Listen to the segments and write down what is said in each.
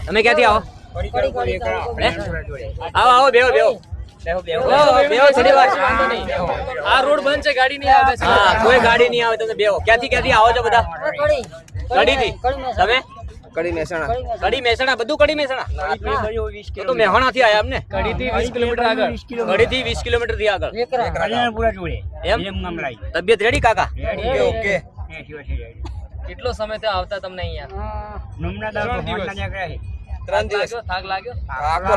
તમે ક્યાંથી આવો? આવો આવો બેહો બેહો આ રોડ બંધ છે, ગાડી નહીં આવે. હા, કોઈ ગાડી નહીં આવે. તમે બેહો. ક્યાંથી આવો છો બધા? કડીથી. તમે? કડી મહેસાણા. બધું કડી મહેસાણા. તો મહેસાણાથી આયા અમને? કડીથી 20 કિલોમીટર આગળ. કડીથી 20 કિલોમીટર થી આગળ. એમ? તબિયત રેડી કાકા? ઓકે. કેટલો સમય થી આવતા તમને અહીંયા? 3 દિવસ. થાક લાગ્યો?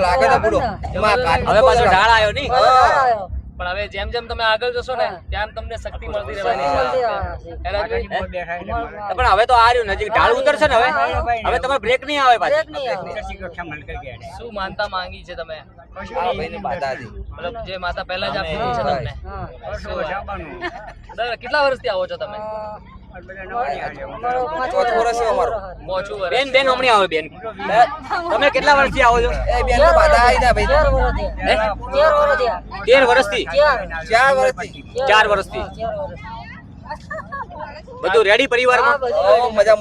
લાગે તો પૂરો. હવે પાછો ઢાળ આવ્યો નહીં? પણ હવે જેમ જેમ તમે આગળ જશો ને તેમ તમને શક્તિ મળતી રહેવાની. પણ હવે તો આ રહ્યું નજીક ઢાળ ઉતરશે ને. હવે તમારે બ્રેક નહીં આવે પાછી. શું માનતા માંગી છે તમે? મતલબ જે માતા પહેલા જ આપી છે તમને. કેટલા વર્ષથી આવો છો તમે? બેન હમણાં આવે. બેન તમે કેટલા વર્ષથી આવો છો? 13 વર્ષથી. 4 વર્ષથી. બધું રેડી પરિવારમાં?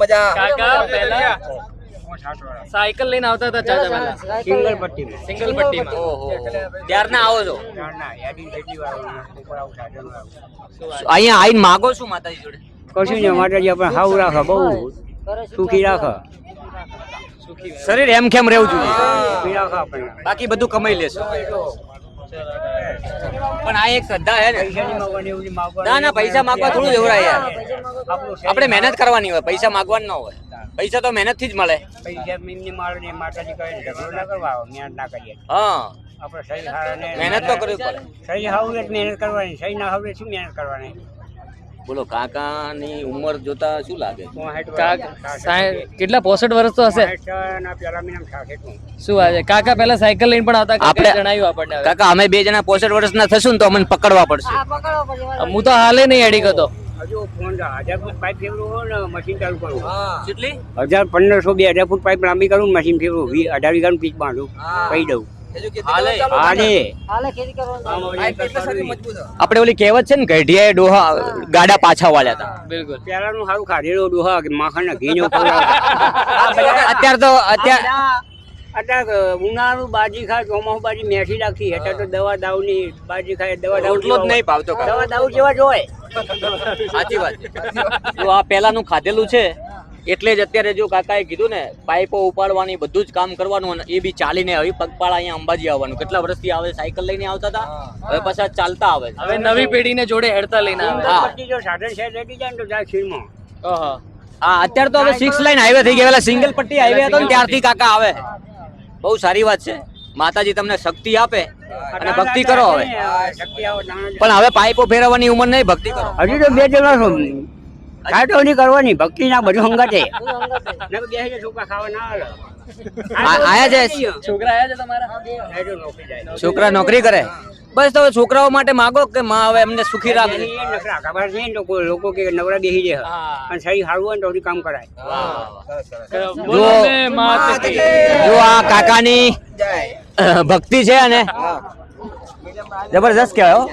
મજા. કાકા પહેલા સાયકલ લઈને આવતા હતા ચાચા પહેલા? સિંગલ પટ્ટીમાં. ઓહો, ત્યારના આવો છો? અહીંયા આવીને માગો શું માતાજી જોડે? કશું ને માતાજી આપણે હાવ રાખે, બહુ સુખી રાખે. શરીર એમ કેમ રહેવું જોઈએ, બાકી બધું કમાઈ લેશો. પણ આ એક શ્રદ્ધા હે ને. ના પૈસા માંગવા થોડું જવરાય યાર. આપણે મહેનત કરવાની હોય, પૈસા માંગવાનું ના હોય. પૈસા તો મહેનત થી જ મળે. હા, મહેનત તો કરવી પડે. સહી હાવ મહેનત કરવાની, સહી ના હાવ શું મહેનત કરવાની. બોલો, કાકા ની ઉંમર જોતા શું લાગે? કેટલા 65 વર્ષ તો હશે. શું આજે કાકા પહેલા સાયકલ લઈને પણ આવતા? આપણે જણાવ્યું આપણને. કાકા અમે 2 જણા 65 વર્ષના થશું ને તો અમને પકડવા પડશે. હું તો હાલે નહીં એડી કરતો. હજુ 1000 ફૂટ પાઇપ ફેરવું હોય ને મશીન ચાલુ કરવું. કેટલી? 1500 ફૂટ પાઇપ લાંબી કરું મશીન ફેરવું. 18 વીઘાનું પીક બાંધું, કહી દઉં. આપણે ઓલી કહેવત છે ને, ગઢિયાએ ડોહા ગાડા પાછા વાળ્યા હતા. બિલકુલ. પેલાનું સારું ખાધેલો ડોહા માખણ ઘી ને અત્યારે ઉનાળું બાજી ખાય, ચોમાસું બાજી મેઠી રાખી. અત્યારે તો દવા દાવની બાજી ખાય, દવા દાવ એટલો જ નહીં ભાવતો. દવા દાવ જેવા જ હોય. સાચી વાત. જો આ પેલાનું ખાધેલું છે એટલે જ અત્યારે જો કાકાએ કીધું ને, પાઇપો ઉપાડવાની બધું જ કામ કરવાનું, એ બી ચાલીને. હવે પગપાળા અહીંયા અંબાજી આવવાનું. કેટલા વર્ષથી આવે? સાયકલ લઈને આવતા હતા, હવે પાછા ચાલતા આવે. હવે નવી પેઢીને જોડે હેડતા લઈને આવે. જો સાધન છે લેતી જાય ને તો જાય ખીરમાં. હા, અત્યારે તો હવે 6 લાઈન હાઈવે થઈ ગયા. સિંગલ પટ્ટી હાઈવે હતો ને ત્યારથી કાકા આવે. બહુ સારી વાત છે. માતાજી તમને શક્તિ આપે અને ભક્તિ કરો. હવે પણ હવે પાઇપો ફેરવવાની ઉંમર નહીં, ભક્તિ કરો. હજી તો 2 જણા છો. કાટો નહીં કરવાની, ભક્તિ ના બધું હંગાતે. છોકરા ખાવા ના આયા છે. છોકરા આયા છે તમારા? છોકરા નોકરી કરે. બસ તો છોકરાઓ માટે માગો કે માં હવે એમને સુખી રાખે. લોકો કે નવરા બેસી જાય અને સહી સારું હોય તો કામ કરાય. જો આ કાકાની ભક્તિ છે અને જબરદસ્ત કહેવાય.